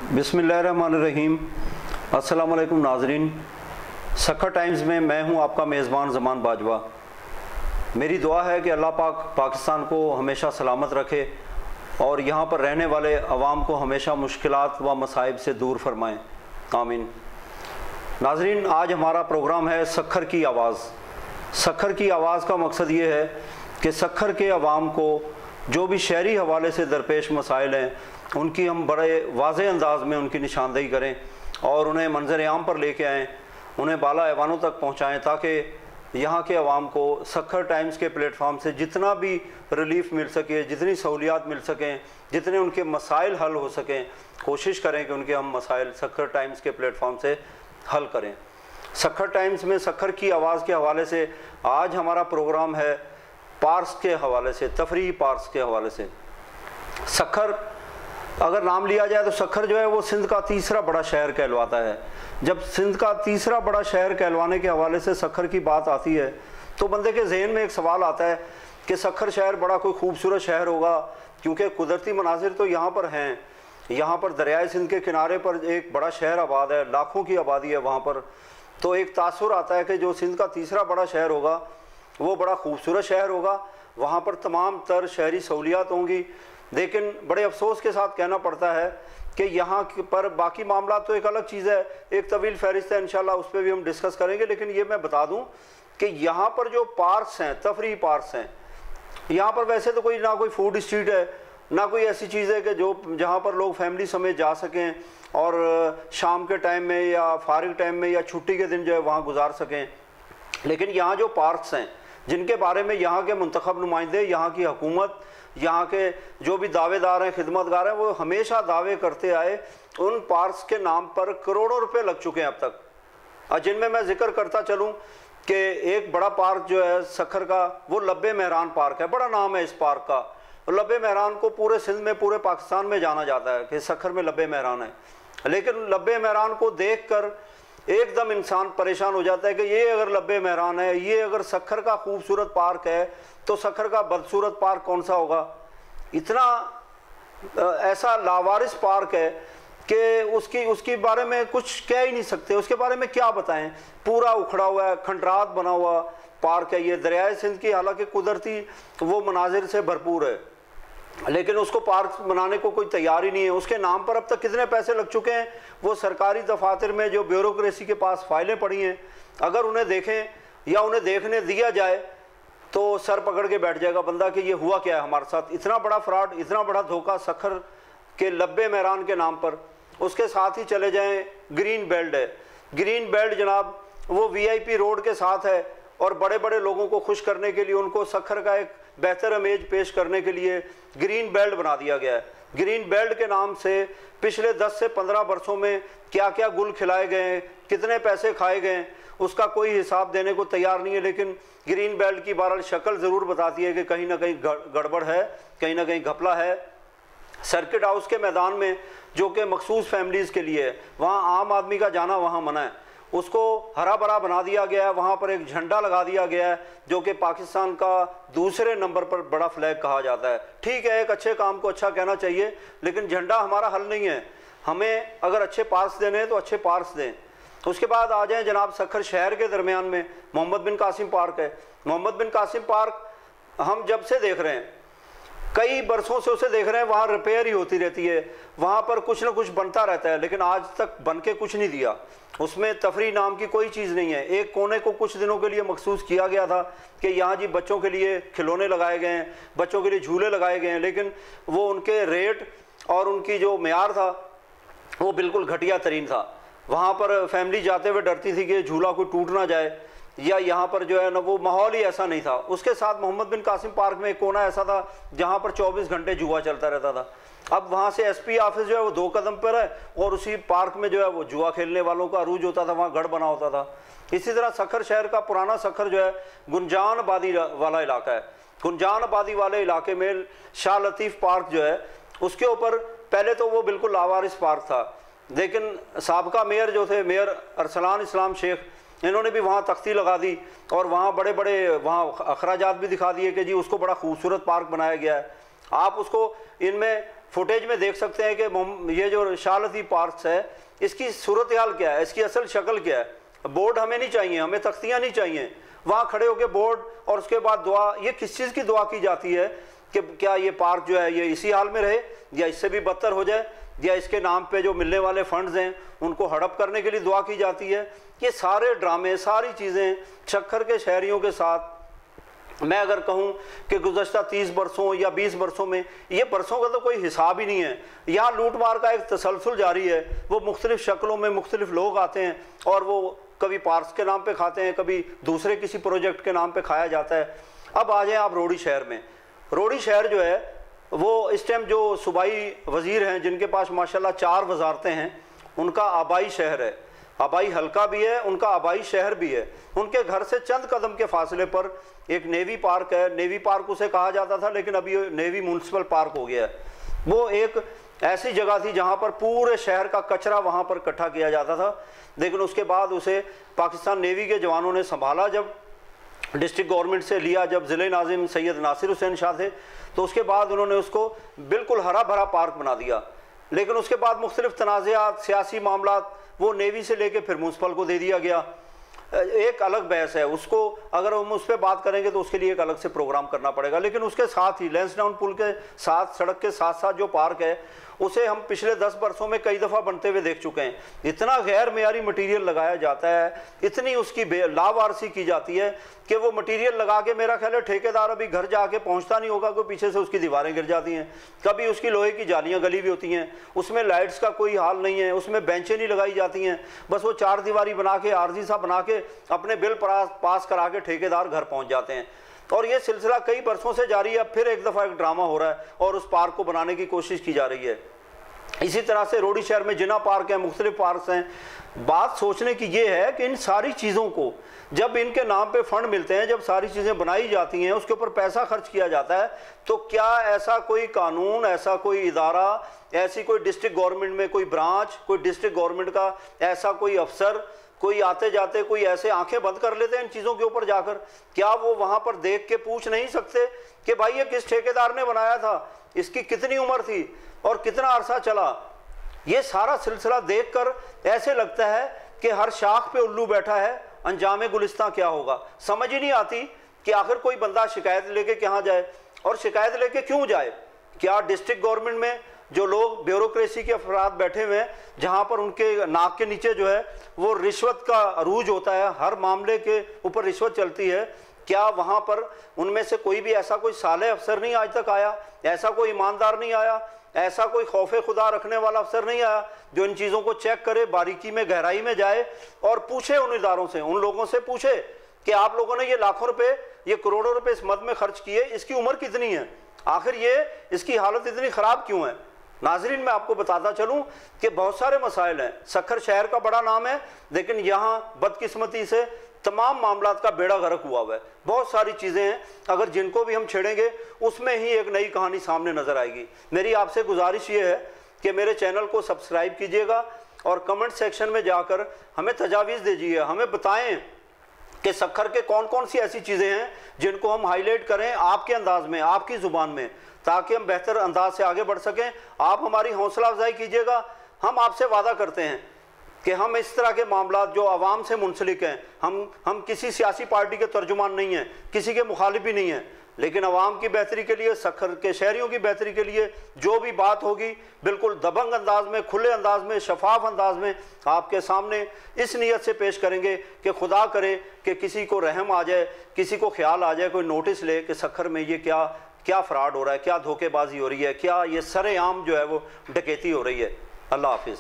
बिस्मिल्लाहिर्रहमानिर्रहीम। अस्सलाम वालेकुम नाजरीन। सखर टाइम्स में मैं हूं आपका मेज़बान ज़मान बाजवा। मेरी दुआ है कि अल्लाह पाक पाकिस्तान को हमेशा सलामत रखे और यहाँ पर रहने वाले अवाम को हमेशा मुश्किलात व मसाइब से दूर फरमाएँ, आमीन। नाजरीन, आज हमारा प्रोग्राम है सखर की आवाज़। सखर की आवाज़ का मकसद ये है कि सखर के अवाम को जो भी शहरी हवाले से दरपेश मसाइल हैं उनकी हम बड़े वाज़े अंदाज में उनकी निशानदेही करें और उन्हें मंजर आम पर लेके आएँ, उन्हें बाला ऐवानों तक पहुँचाएँ ताकि यहाँ के अवाम को सखर टाइम्स के प्लेटफार्म से जितना भी रिलीफ मिल सके, जितनी सहूलियात मिल सकें, जितने उनके मसाइल हल हो सकें, कोशिश करें कि उनके हम मसाइल सखर टाइम्स के प्लेटफार्म से हल करें। सखर टाइम्स में सखर की आवाज़ के हवाले से आज हमारा प्रोग्राम है पार्स के हवाले से, तफरी पार्स के हवाले से। सखर अगर नाम लिया जाए तो सखर जो है वो सिंध का तीसरा बड़ा शहर कहलवाता है। जब सिंध का तीसरा बड़ा शहर कहलवाने के हवाले से सखर की बात आती है तो बंदे के जहन में एक सवाल आता है कि सखर शहर बड़ा कोई खूबसूरत शहर होगा, क्योंकि कुदरती मनाजिर तो यहाँ पर हैं। यहाँ पर दरियाए सिंध के किनारे पर एक बड़ा शहर आबाद है, लाखों की आबादी है वहाँ पर। तो एक तासुर आता है कि जो सिंध का तीसरा बड़ा शहर होगा वो बड़ा खूबसूरत शहर होगा, वहाँ पर तमाम तर शहरी सहूलियात होंगी। लेकिन बड़े अफसोस के साथ कहना पड़ता है कि यहाँ पर बाकी मामला तो एक अलग चीज़ है, एक तवील फहरिस्त है, इंशाल्लाह उस पर भी हम डिस्कस करेंगे। लेकिन ये मैं बता दूँ कि यहाँ पर जो पार्क्स हैं, तफरी पार्क्स हैं, यहाँ पर वैसे तो कोई ना कोई फूड स्ट्रीट है, ना कोई ऐसी चीज़ है कि जो जहाँ पर लोग फैमिली समेत जा सकें और शाम के टाइम में या फारिग टाइम में या छुट्टी के दिन जो है वहाँ गुजार सकें। लेकिन यहाँ जो पार्क्स हैं जिनके बारे में यहाँ के मुंतखब नुमाइंदे, यहाँ की हुकूमत, यहाँ के जो भी दावेदार हैं, खिदमतगार हैं, वो हमेशा दावे करते आए, उन पार्क्स के नाम पर करोड़ों रुपए लग चुके हैं अब तक। और जिनमें मैं जिक्र करता चलूँ कि एक बड़ा पार्क जो है सखर का, वो लब्बे मेहरान पार्क है। बड़ा नाम है इस पार्क का। लब्बे मेहरान को पूरे सिंध में, पूरे पाकिस्तान में जाना जाता है कि सखर में लब्बे मेहरान है। लेकिन लब्बे मेहरान को देख कर एकदम इंसान परेशान हो जाता है कि ये अगर लब्बे मेहरान है, ये अगर सखर का खूबसूरत पार्क है, तो सखर का बदसूरत पार्क कौन सा होगा। इतना ऐसा लावारिस पार्क है कि उसके बारे में कुछ कह ही नहीं सकते, उसके बारे में क्या बताएं। पूरा उखड़ा हुआ है, खंडरात बना हुआ पार्क है ये। दरियाए सिंध की हालांकि कुदरती वो मनाजिर से भरपूर है, लेकिन उसको पार्क बनाने को कोई तैयार ही नहीं है। उसके नाम पर अब तक कितने पैसे लग चुके हैं, वो सरकारी दफातर में जो ब्यूरोक्रेसी के पास फाइलें पड़ी हैं, अगर उन्हें देखें या उन्हें देखने दिया जाए तो सर पकड़ के बैठ जाएगा बंदा कि ये हुआ क्या है हमारे साथ। इतना बड़ा फ्रॉड, इतना बड़ा धोखा सखर के लब्बे मेहरान के नाम पर। उसके साथ ही चले जाएं, ग्रीन बेल्ट है। ग्रीन बेल्ट जनाब वो VIP रोड के साथ है और बड़े बड़े लोगों को खुश करने के लिए, उनको सखर का एक बेहतर इमेज पेश करने के लिए ग्रीन बेल्ट बना दिया गया है। ग्रीन बेल्ट के नाम से पिछले 10 से 15 वर्षों में क्या क्या गुल खिलाए गए, कितने पैसे खाए गए, उसका कोई हिसाब देने को तैयार नहीं है। लेकिन ग्रीन बेल्ट की बहरहाल शक्ल ज़रूर बताती है कि कहीं ना कहीं गड़बड़ है, कहीं ना कहीं घपला है। सर्किट हाउस के मैदान में जो कि मखसूस फैमिलीज़ के लिए है, वहाँ आम आदमी का जाना वहाँ मना है। उसको हरा भरा बना दिया गया है, वहाँ पर एक झंडा लगा दिया गया है जो कि पाकिस्तान का दूसरे नंबर पर बड़ा फ्लैग कहा जाता है। ठीक है, एक अच्छे काम को अच्छा कहना चाहिए, लेकिन झंडा हमारा हल नहीं है। हमें अगर अच्छे पार्क्स देने हैं तो अच्छे पार्क्स दें। उसके बाद आ जाएं जनाब, सखर शहर के दरमियान में मोहम्मद बिन कासिम पार्क है। मोहम्मद बिन कासिम पार्क हम जब से देख रहे हैं, कई बरसों से उसे देख रहे हैं, वहाँ रिपेयर ही होती रहती है, वहाँ पर कुछ ना कुछ बनता रहता है, लेकिन आज तक बन के कुछ नहीं दिया। उसमें तफरी नाम की कोई चीज़ नहीं है। एक कोने को कुछ दिनों के लिए मखसूस किया गया था कि यहाँ जी बच्चों के लिए खिलौने लगाए गए हैं, बच्चों के लिए झूले लगाए गए हैं, लेकिन वो उनके रेट और उनकी जो मेयार था वो बिल्कुल घटिया तरीन था। वहाँ पर फैमिली जाते हुए डरती थी कि झूला कोई टूट ना जाए, या यहाँ पर जो है ना वो माहौल ही ऐसा नहीं था। उसके साथ मोहम्मद बिन कासिम पार्क में एक कोना ऐसा था जहाँ पर 24 घंटे जुआ चलता रहता था। अब वहाँ से SP ऑफिस जो है वो 2 कदम पर है और उसी पार्क में जो है वो जुआ खेलने वालों का अरूज होता था, वहाँ गढ़ बना होता था। इसी तरह सखर शहर का पुराना सखर जो है गुंजान आबादी वाला इलाका है। गुंजान आबादी वाले इलाके में शाह लतीफ़ पार्क जो है, उसके ऊपर पहले तो वो बिल्कुल लावारिस पार्क था, लेकिन साबका मेयर जो थे, मेयर अरसलान इस्लाम शेख, इन्होंने भी वहाँ तख्ती लगा दी और वहाँ बड़े बड़े वहाँ अखराजात भी दिखा दिए कि जी उसको बड़ा खूबसूरत पार्क बनाया गया है। आप उसको इनमें फुटेज में देख सकते हैं कि ये जो शाह लतीफ़ पार्क है इसकी सूरत हाल क्या है, इसकी असल शक्ल क्या है। बोर्ड हमें नहीं चाहिए, हमें तख्तियाँ नहीं चाहिए, वहाँ खड़े होकर बोर्ड और उसके बाद दुआ। ये किस चीज़ की दुआ की जाती है कि क्या ये पार्क जो है ये इसी हाल में रहे या इससे भी बदतर हो जाए, या इसके नाम पे जो मिलने वाले फंड्स हैं उनको हड़प करने के लिए दुआ की जाती है। ये सारे ड्रामे, सारी चीज़ें सक्खर के शहरियों के साथ, मैं अगर कहूँ कि गुज़श्ता 30 बरसों या 20 बरसों में, ये बरसों का तो कोई हिसाब ही नहीं है। यहाँ लूट मार का एक तसलसल जारी है। वो मुख्तलिफ़ शक्लों में मुख्तलिफ लोग आते हैं और वो कभी पार्क्स के नाम पे खाते हैं, कभी दूसरे किसी प्रोजेक्ट के नाम पे खाया जाता है। अब आ जाएँ आप रोड़ी शहर में। रोड़ी शहर जो है वो इस टाइम जो सूबाई वज़ीर हैं जिनके पास माशाल्लाह 4 वजारतें हैं, उनका आबाई शहर है, आबाई हल्का भी है, उनका आबाई शहर भी है। उनके घर से चंद कदम के फासले पर एक नेवी पार्क है। नेवी पार्क उसे कहा जाता था, लेकिन अभी नेवी म्यूनसिपल पार्क हो गया है। वो एक ऐसी जगह थी जहाँ पर पूरे शहर का कचरा वहाँ पर इकट्ठा किया जाता था, लेकिन उसके बाद उसे पाकिस्तान नेवी के जवानों ने संभाला। जब डिस्ट्रिक्ट गवर्नमेंट से लिया, जब ज़िले नाज़िम सैयद नासिर हुसैन शाह थे, तो उसके बाद उन्होंने उसको बिल्कुल हरा भरा पार्क बना दिया। लेकिन उसके बाद मुख्तलिफ तनाज़ात, सियासी मामलात, वो नेवी से लेके फिर म्यूनसिपल को दे दिया गया। एक अलग बहस है, उसको अगर हम उस पर बात करेंगे तो उसके लिए एक अलग से प्रोग्राम करना पड़ेगा। लेकिन उसके साथ ही लैंसडाउन पुल के साथ, सड़क के साथ साथ जो पार्क है, उसे हम पिछले 10 बरसों में कई दफ़ा बनते हुए देख चुके हैं। इतना गैर मेयारी मटीरियल लगाया जाता है, इतनी उसकी लावारसी की जाती है कि वो मटीरियल लगा के मेरा ख्याल है ठेकेदार अभी घर जाके पहुंचता नहीं होगा कि पीछे से उसकी दीवारें गिर जाती हैं, कभी उसकी लोहे की जालियां गली हुई होती हैं, उसमें लाइट्स का कोई हाल नहीं है, उसमें बेंचें नहीं लगाई जाती हैं। बस वो 4 दीवारी बना के, आरजी सा बना के अपने बिल पास करा के ठेकेदार घर पहुँच जाते हैं। और ये सिलसिला कई बरसों से जारी है। अब फिर एक दफ़ा एक ड्रामा हो रहा है और उस पार्क को बनाने की कोशिश की जा रही है। इसी तरह से रोड़ी शहर में जिना पार्क है, मुख्तलिफ पार्क हैं। बात सोचने की ये है कि इन सारी चीज़ों को जब इनके नाम पे फंड मिलते हैं, जब सारी चीज़ें बनाई जाती हैं, उसके ऊपर पैसा खर्च किया जाता है, तो क्या ऐसा कोई कानून, ऐसा कोई इदारा, ऐसी कोई डिस्ट्रिक्ट गवर्नमेंट में कोई ब्रांच, कोई डिस्ट्रिक्ट गवर्नमेंट का ऐसा कोई अफसर, कोई आते जाते कोई ऐसे आंखें बंद कर लेते हैं इन चीज़ों के ऊपर जाकर? क्या वो वहाँ पर देख के पूछ नहीं सकते कि भाई ये किस ठेकेदार ने बनाया था, इसकी कितनी उम्र थी और कितना अरसा चला? ये सारा सिलसिला देखकर ऐसे लगता है कि हर शाख पे उल्लू बैठा है, अंजाम गुलिस्तां क्या होगा समझ ही नहीं आती कि आखिर कोई बंदा शिकायत लेके कहाँ जाए और शिकायत लेके क्यों जाए। क्या डिस्ट्रिक्ट गवर्नमेंट में जो लोग ब्यूरोक्रेसी के अफराद बैठे हुए हैं, जहाँ पर उनके नाक के नीचे जो है वो रिश्वत का अरूज होता है, हर मामले के ऊपर रिश्वत चलती है, क्या वहाँ पर उनमें से कोई भी ऐसा कोई साले अफसर नहीं आज तक आया, ऐसा कोई ईमानदार नहीं आया, ऐसा कोई खौफ खुदा रखने वाला अफसर नहीं आया जो इन चीज़ों को चेक करे, बारीकी में, गहराई में जाए और पूछे उन इदारों से, उन लोगों से पूछे कि आप लोगों ने ये लाखों रुपए, ये करोड़ों रुपए इस मद में खर्च किए, इसकी उम्र कितनी है, आखिर ये इसकी हालत इतनी ख़राब क्यों है? नाजरीन, मैं आपको बताता चलूं कि बहुत सारे मसाइल हैं। सक्खर शहर का बड़ा नाम है, लेकिन यहाँ बदकिस्मती से तमाम मामलात का बेड़ा गर्क हुआ है। बहुत सारी चीज़ें हैं, अगर जिनको भी हम छेड़ेंगे उसमें ही एक नई कहानी सामने नज़र आएगी। मेरी आपसे गुजारिश ये है कि मेरे चैनल को सब्सक्राइब कीजिएगा और कमेंट सेक्शन में जाकर हमें तजावीज़ दीजिए, हमें बताएं कि सक्खर के कौन कौन सी ऐसी चीज़ें हैं जिनको हम हाईलाइट करें आपके अंदाज में, आपकी ज़ुबान में, ताकि हम बेहतर अंदाज से आगे बढ़ सकें। आप हमारी हौसला अफजाई कीजिएगा। हम आपसे वादा करते हैं कि हम इस तरह के मामला जो आवाम से मुंसलिक हैं, हम किसी सियासी पार्टी के तर्जुमान नहीं हैं, किसी के मुखालिफ भी नहीं हैं, लेकिन आवाम की बेहतरी के लिए, सक्खर के शहरियों की बेहतरी के लिए जो भी बात होगी बिल्कुल दबंग अंदाज में, खुले अंदाज में, शफाफ अंदाज में आपके सामने इस नीयत से पेश करेंगे कि खुदा करे कि किसी को रहम आ जाए, किसी को ख्याल आ जाए, कोई नोटिस ले कि सक्खर में ये क्या फ्रॉड हो रहा है, क्या धोखेबाजी हो रही है, क्या ये सरेआम जो है वो डकैती हो रही है। अल्लाह हाफिज़।